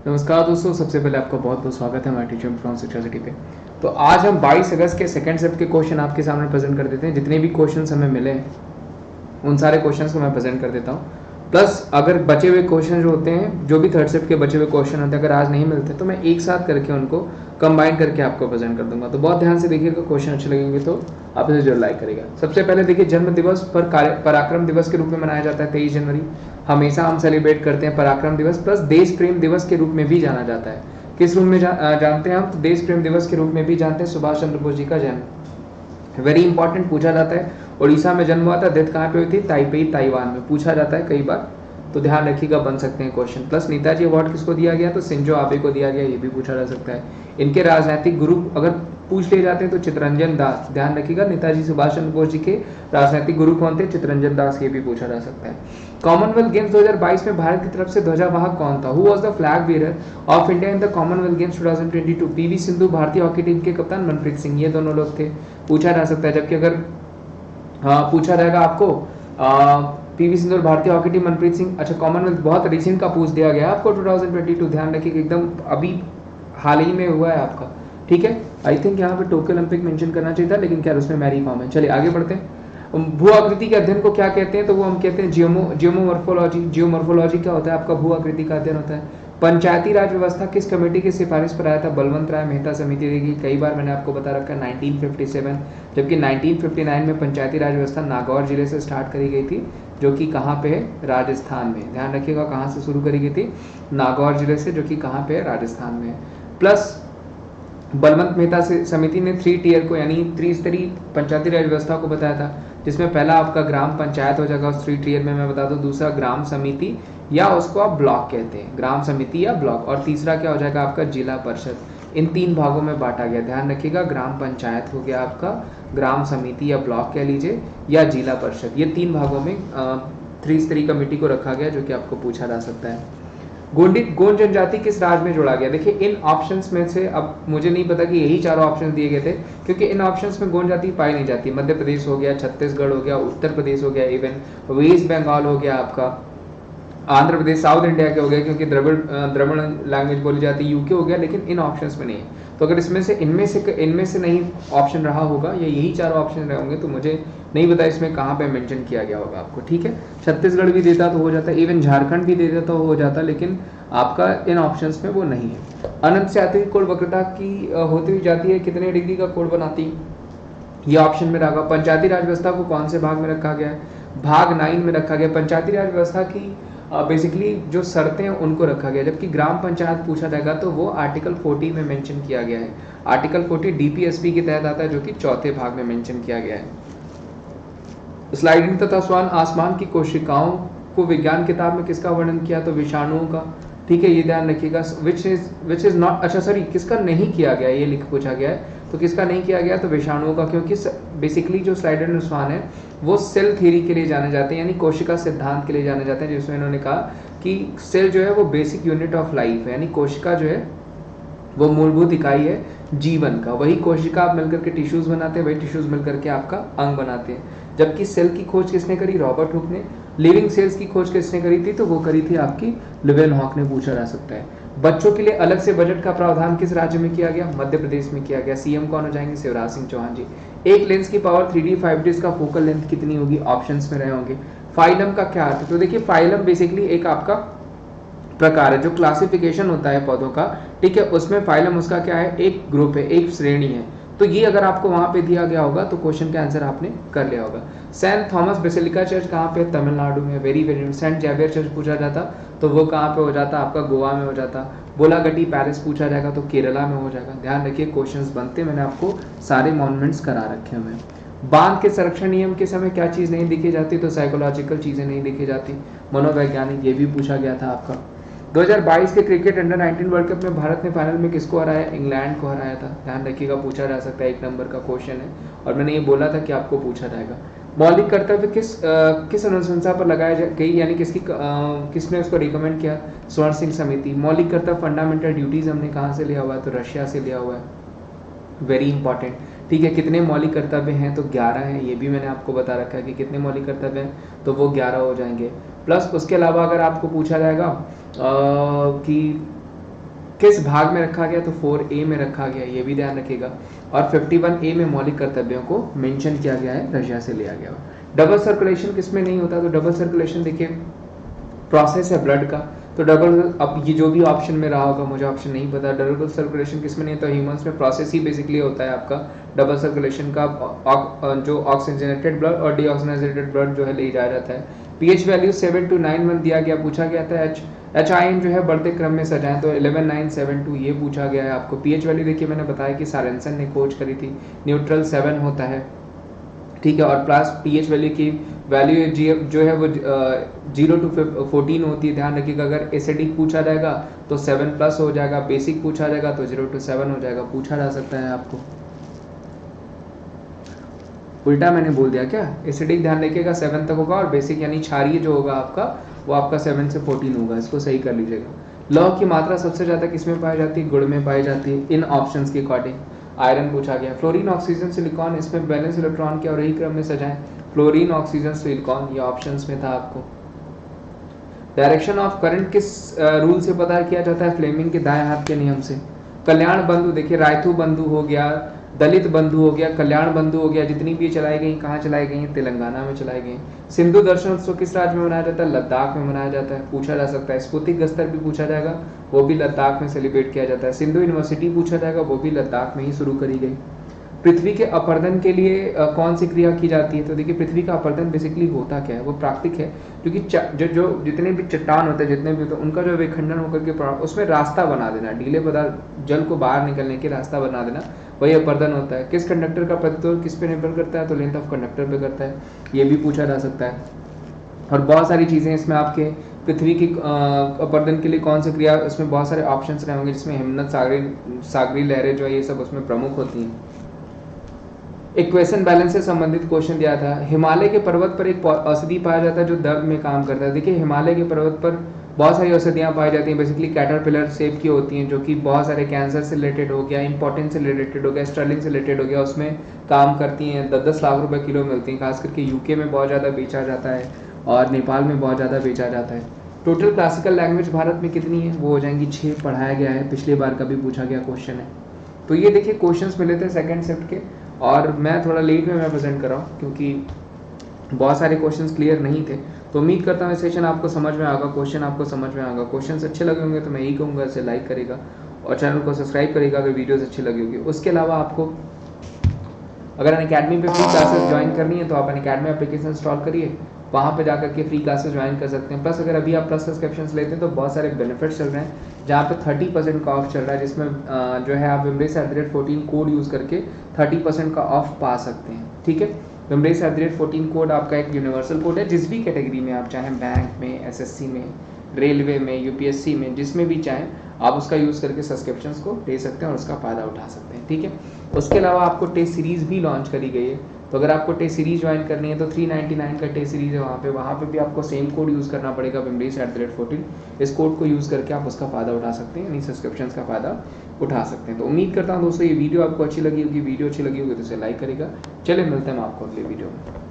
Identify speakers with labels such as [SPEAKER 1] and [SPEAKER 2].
[SPEAKER 1] नमस्कार दोस्तों, सबसे पहले आपका बहुत बहुत स्वागत है हमारे टीचर फ्रॉम शिक्षा सिटी पे। तो आज हम 22 अगस्त के सेकंड शिफ्ट के क्वेश्चन आपके सामने प्रेजेंट कर देते हैं। जितने भी क्वेश्चंस हमें मिले हैं उन सारे क्वेश्चंस को मैं प्रेजेंट कर देता हूँ। प्लस अगर बचे हुए क्वेश्चन जो होते हैं, जो भी थर्ड शिफ्ट के बचे हुए क्वेश्चन होते हैं, अगर आज नहीं मिलते तो मैं एक साथ करके उनको कंबाइन करके आपको प्रेजेंट कर दूंगा। तो बहुत ध्यान से देखिएगा, क्वेश्चन अच्छे लगेंगे तो आप इसे जरूर लाइक करेगा। सबसे पहले देखिए, जन्म दिवस पराक्रम दिवस के रूप में मनाया जाता है 23 जनवरी। हमेशा हम सेलिब्रेट करते हैं पराक्रम दिवस, प्लस देश प्रेम दिवस के रूप में भी जाना जाता है। किस रूप में जानते हैं हम? तो देश प्रेम दिवस के रूप में भी जानते हैं सुभाष चंद्र बोस जी का जन्म। वेरी इंपॉर्टेंट पूछा जाता है। उड़ीसा में जन्म हुआ था। डेथ कहाँ पे हुई थी? ताइपेई, ताइवान में। पूछा जाता है कई बार, तो ध्यान रखिएगा, बन सकते हैं क्वेश्चन। प्लस नेताजी अवार्ड किसको दिया गया? तो शिंजो आबे को दिया गया, ये भी पूछा जा सकता है। इनके राजनीतिक गुरु अगर पूछ लिए जाते हैं तो चित्तरंजन दास। ध्यान रखिएगा, नेताजी सुभाष चंद्र बोस जी के राजनीतिक गुरु कौन थे? चित्तरंजन दास, ये भी पूछा जा सकता है। कॉमनवेल्थ गेम्स 2022 में भारत की तरफ से ध्वजावाहक कौन था? Who was the flag bearer of India in the Commonwealth games 2022? PV Sindhu, भारतीय हॉकी टीम के कप्तान मनप्रीत सिंह, ये दोनों लोग थे। पूछा जा सकता है। जबकि अगर पूछा जाएगा आपको पीवी सिंधु और भारतीय हॉकी टीम मनप्रीत सिंह, अच्छा कॉमनवेल्थ बहुत रिसेंट का पूछ दिया गया आपको 2022। ध्यान रखिए, एकदम अभी हाल ही में हुआ है आपका, ठीक है। आई थिंक यहाँ पे टोक्यो ओलंपिक मेंशन करना चाहिए था, लेकिन क्या उसमें मैरी कॉम है। चलिए आगे बढ़ते हैं। भू आकृति के अध्ययन को क्या कहते हैं? तो वो हम कहते हैं जियोमोर्फोलॉजी। जियोमोर्फोलॉजी क्या होता है? आपका भू आकृति का अध्ययन होता है। पंचायती राज व्यवस्था किस कमेटी की सिफारिश पर आया था? बलवंत राय मेहता समिति देगी। कई बार मैंने आपको बता रखा है 1957, जबकि 1959 में पंचायती राज व्यवस्था नागौर जिले से स्टार्ट करी गई थी, जो कि कहाँ पे है? राजस्थान में। ध्यान रखिएगा, कहाँ से शुरू करी गई थी? नागौर जिले से, जो कि कहाँ पे है? राजस्थान में। प्लस बलवंत मेहता से समिति ने 3 टियर को, यानी त्रिस्तरीय पंचायती राज व्यवस्था को बताया था, जिसमें पहला आपका ग्राम पंचायत हो जाएगा उस 3 टियर में, मैं बता दूं। दूसरा ग्राम समिति, या उसको आप ब्लॉक कहते हैं, ग्राम समिति या ब्लॉक। और तीसरा क्या हो जाएगा आपका? जिला परिषद। इन 3 भागों में बांटा गया। ध्यान रखिएगा, ग्राम पंचायत हो गया आपका, ग्राम समिति या ब्लॉक कह लीजिए, या जिला परिषद। ये 3 भागों में त्रिस्तरीय कमेटी को रखा गया, जो कि आपको पूछा जा सकता है। गोंड जनजाति किस राज्य में जोड़ा गया? देखिए, इन ऑप्शंस में से, अब मुझे नहीं पता कि यही चारों ऑप्शन दिए गए थे, क्योंकि इन ऑप्शंस में गोंड जाति पाई नहीं जाती। मध्य प्रदेश हो गया, छत्तीसगढ़ हो गया, उत्तर प्रदेश हो गया, इवन वेस्ट बंगाल हो गया आपका, आंध्र प्रदेश, साउथ इंडिया के हो गए, क्योंकि द्रविड़ लैंग्वेज बोली जाती है, यूके हो गया, लेकिन इन ऑप्शंस में नहीं है। तो अगर इसमें से इनमें से नहीं ऑप्शन रहा होगा, या यही चारों ऑप्शन रहे होंगे, तो मुझे नहीं पता इसमें कहाँ पे मेंशन किया गया होगा आपको, ठीक है। छत्तीसगढ़ भी देता तो हो जाता, इवन झारखंड भी देता तो हो जाता, लेकिन आपका इन ऑप्शंस में वो नहीं है। अनंत से अतिरिक्त कोण वक्रता की होती हुई जाती है कितने डिग्री का कोण बनाती? ये ऑप्शन में रहा। पंचायती राज व्यवस्था को कौन से भाग में रखा गया है? भाग 9 में रखा गया। पंचायती राज व्यवस्था की बेसिकली जो शर्तें हैं उनको रखा गया। जबकि ग्राम पंचायत पूछा जाएगा तो वो आर्टिकल 40 में मेंशन किया गया है। आर्टिकल 40 डीपीएसपी के तहत आता है, जो कि चौथे भाग में मेंशन किया गया है। स्लाइडिंग तथा श्वान आसमान की कोशिकाओं को विज्ञान किताब में किसका वर्णन किया? तो विषाणुओं का, ठीक है, ये ध्यान रखिएगा। विच इज नॉट, अच्छा सॉरी, किसका नहीं किया गया, ये लिख पूछा गया है। तो किसका नहीं किया गया? तो विषाणुओं का, क्योंकि बेसिकली जो स्लाइडेड श्वान है वो सेल थ्योरी के लिए जाने जाते हैं, यानी कोशिका सिद्धांत के लिए जाने जाते हैं, जिसमें इन्होंने कहा कि सेल जो है वो बेसिक यूनिट ऑफ लाइफ है, यानी कोशिका जो है वो मूलभूत इकाई है जीवन का। वही कोशिका आप मिलकर के टिश्यूज बनाते हैं, वही टिश्यूज मिलकर के आपका अंग बनाते हैं। जबकि सेल की खोज किसने करी? रॉबर्ट हुक ने। लिविंग सेल्स की खोज किसने करी थी? तो वो करी थी आपकी लेवेनहॉक ने, पूछा जा सकता है। बच्चों के लिए अलग से बजट का प्रावधान किस राज्य में किया गया? मध्य प्रदेश में किया गया। सीएम कौन हो जाएंगे? शिवराज सिंह चौहान जी। एक लेंस की पावर 3D 5D, इसका फोकल लेंथ कितनी होगी? ऑप्शंस में रहे होंगे। फाइलम का क्या अर्थ है? तो देखिए, फाइलम बेसिकली एक आपका प्रकार है, जो क्लासिफिकेशन होता है पौधों का, ठीक है, उसमें फाइलम उसका क्या है? एक ग्रुप है, एक श्रेणी है। तो ये अगर आपको वहां पे दिया गया होगा तो क्वेश्चन का आंसर आपने कर लिया होगा। सेंट थॉमस बेसिलिका चर्च कहाँ पे? तमिलनाडु में। Very very. Saint Xavier church पूछा जाता तो वो कहाँ पे हो जाता? आपका गोवा में हो जाता। बोलागटी पैलेस पूछा जाएगा तो केरला में हो जाएगा। ध्यान रखिए, क्वेश्चंस बनते, मैंने आपको सारे मॉन्यूमेंट्स करा रखे हुए हैं। बांध के संरक्षण नियम के समय क्या चीज नहीं देखी जाती? तो साइकोलॉजिकल चीजें नहीं देखी जाती, मनोवैज्ञानिक, ये भी पूछा गया था आपका। 2022 के क्रिकेट अंडर 19 वर्ल्ड कप में भारत ने फाइनल में किसको हराया? इंग्लैंड को हराया था। ध्यान रखिएगा, पूछा जा सकता है, 1 नंबर का क्वेश्चन है, और मैंने ये बोला था कि आपको पूछा जाएगा। मौलिक कर्तव्य किस अनुशंसा पर लगाया गई, यानी किसने उसको रिकमेंड किया? स्वर्ण सिंह समिति। मौलिक कर्तव्य फंडामेंटल ड्यूटीज हमने कहाँ से लिया हुआ है? तो रशिया से लिया हुआ है। वेरी इंपॉर्टेंट, ठीक है। कितने मौलिक कर्तव्य हैं? तो 11 हैं, ये भी मैंने आपको बता रखा है कि कितने मौलिक कर्तव्य हैं, तो वो 11 हो जाएंगे। प्लस उसके अलावा अगर आपको पूछा जाएगा कि किस भाग में रखा गया, तो 4A में रखा गया, ये भी ध्यान रखिएगा। और 51A में मौलिक कर्तव्यों को मेंशन किया गया है, रशिया से लिया गया। डबल सर्कुलेशन किसमें नहीं होता, तो डबल सर्कुलेशन देखिए प्रोसेस है ब्लड का, तो डबल, अब ये जो भी ऑप्शन में रहा होगा, मुझे ऑप्शन नहीं पता, डबल सर्कुलेशन किसमें नहीं होता, ह्यूमंस में प्रोसेस ही बेसिकली होता है आपका डबल सर्कुलेशन का, जो ऑक्सीजनेटेड ब्लड और डीऑक्सीजनेटेड ब्लड जो है ले जाया जाता है। पीएच वैल्यू 7-9 दिया गया, पूछा गया था एच आई जो है बढ़ते क्रम में सजाएं, तो 11,972 ये पूछा गया है आपको। पीएच वैल्यू देखिए मैंने बताया कि सारेंसन ने खोज करी थी, न्यूट्रल 7 होता है, ठीक है। और प्लस पीएच वैल्यू की वैल्यू जो है वो 0 to 14 होती है, ध्यान रखिएगा। अगर एसिडिक पूछा जाएगा तो 7+ हो जाएगा, बेसिक पूछा जाएगा तो 0 to 7 हो जाएगा, पूछा जा सकता है आपको। उल्टा मैंने बोल दिया क्या, एसिडिक ध्यान रखिएगा 7 तक होगा, और बेसिक यानी क्षारीय जो होगा आपका वो आपका 7 से 14 होगा, इसको सही कर लीजिएगा। लौह की मात्रा सबसे ज्यादा किसमें पाई जाती है, गुड़ में पाई जाती है, इन ऑप्शंस के अकॉर्डिंग। आयरन पूछा गया, फ्लोरीन, ऑक्सीजन, सिलिकॉन, इसमें बैलेंस इलेक्ट्रॉन के और यही क्रम में सजाएं, फ्लोरीन, ऑक्सीजन, सिलिकॉन, ये ऑप्शंस में था आपको। डायरेक्शन ऑफ करंट किस रूल से पता किया जाता है, फ्लेमिंग के दाएं हाथ के नियम से। कल्याण बंधु देखिए, रायथू बंधु हो गया, दलित बंधु हो गया, कल्याण बंधु हो गया, जितनी भी चलाई गई कहाँ चलाई गई, तेलंगाना में चलाई गई। सिंधु दर्शन उत्सव किस राज्य में मनाया जाता है, लद्दाख में मनाया जाता है, पूछा जा सकता है। स्पुतिक स्तर भी पूछा जाएगा, वो भी लद्दाख में सेलिब्रेट किया जाता है। सिंधु यूनिवर्सिटी पूछा जाएगा, वो भी लद्दाख में ही शुरू करी गई। पृथ्वी के अपरदन के लिए कौन सी क्रिया की जाती है, तो देखिए पृथ्वी का अपरदन बेसिकली होता क्या है, वो प्राकृतिक है, क्योंकि जो जितने भी चट्टान होते हैं, जितने भी होते हैं, उनका जो विखंडन होकर के उसमें रास्ता बना देना, ढीले पदार्थ जल को बाहर निकलने के रास्ता बना देना, वही अपरदन होता है। किस कंडक्टर का प्रतिरोध किस पे निर्भर करता है, तो लेंथ ऑफ कंडक्टर पे करता है, ये भी पूछा जा सकता है। और बहुत सारी चीजें इसमें आपके पृथ्वी की अपरदन के लिए कौन सी क्रिया, इसमें बहुत सारे ऑप्शंस रहेंगे, जिसमें हिमनद, सागरी लहरें जो है ये सब उसमें प्रमुख होती हैं। इक्वेशन बैलेंस से संबंधित क्वेश्चन दिया था। हिमालय के पर्वत पर एक औषधि पाया जाता है जो दर्द में काम करता है। देखिए हिमालय के पर्वत पर बहुत सारी औषधियाँ पाई जाती हैं, बेसिकली कैटरपिलर शेप की होती हैं, जो कि बहुत सारे कैंसर से रिलेटेड हो गया, इंपॉर्टेंस से रिलेटेड हो गया, स्टर्लिंग से रिलेटेड हो गया, उसमें काम करती हैं। 10-10 लाख रुपए किलो मिलती हैं, खास करके यूके में बहुत ज़्यादा बेचा जाता है और नेपाल में बहुत ज़्यादा बेचा जाता है। टोटल क्लासिकल लैंग्वेज भारत में कितनी है, वो हो जाएंगी 6, पढ़ाया गया है, पिछली बार का भी पूछा गया क्वेश्चन है। तो ये देखिए क्वेश्चंस मिले थे सेकंड शिफ्ट के, और मैं थोड़ा लेट में मैं प्रेजेंट कर रहा हूँ क्योंकि बहुत सारे क्वेश्चंस क्लियर नहीं थे। तो उम्मीद करता हूँ सेशन आपको समझ में आएगा, क्वेश्चन आपको समझ में आएगा। क्वेश्चंस अच्छे लगे होंगे तो मैं यही कहूँगा इसे लाइक करेगा और चैनल को सब्सक्राइब करेगा अगर वीडियोस अच्छी लगी होगी। उसके अलावा आपको अगर अनअकैडमी पे फ्री क्लासेस ज्वाइन करनी है तो आप अनअकैडमी एप्लीकेशन इंस्टॉल करिए, वहाँ पे जाकर के फ्री क्लासेस ज्वाइन कर सकते हैं। प्लस अगर अभी आप प्लस सब्सक्रिप्शन लेते हैं तो बहुत सारे बेनिफिट्स चल रहे हैं, जहाँ पे 30% का ऑफ चल रहा है, जिसमें जो है आप Vimbrace@14 कोड यूज़ करके 30% का ऑफ पा सकते हैं। ठीक है, Vimbrace@14 कोड आपका एक यूनिवर्सल कोड है, जिस भी कैटेगरी में आप चाहें, बैंक में, एसएससी में, रेलवे में, यूपीएससी में, जिसमें भी चाहें आप उसका यूज़ करके सब्सक्रिप्शंस को ले सकते हैं और उसका फ़ायदा उठा सकते हैं। ठीक है, उसके अलावा आपको टेस्ट सीरीज़ भी लॉन्च करी गई है, तो अगर आपको टेस्ट सीरीज ज्वाइन करनी है तो 399 का टेस्ट सीरीज है, वहाँ पे भी आपको सेम कोड यूज़ करना पड़ेगा Vimbrace@14। इस कोड को यूज़ करके आप उसका फ़ायदा उठा सकते हैं, यानी सब्सक्रिप्शन का फ़ायदा उठा सकते हैं। तो उम्मीद करता हूँ दोस्तों ये वीडियो आपको अच्छी लगी होगी, वीडियो अच्छी लगी होगी तो इसे लाइक करेगा। चलिए मिलते हैं हम आपको अगले वीडियो में।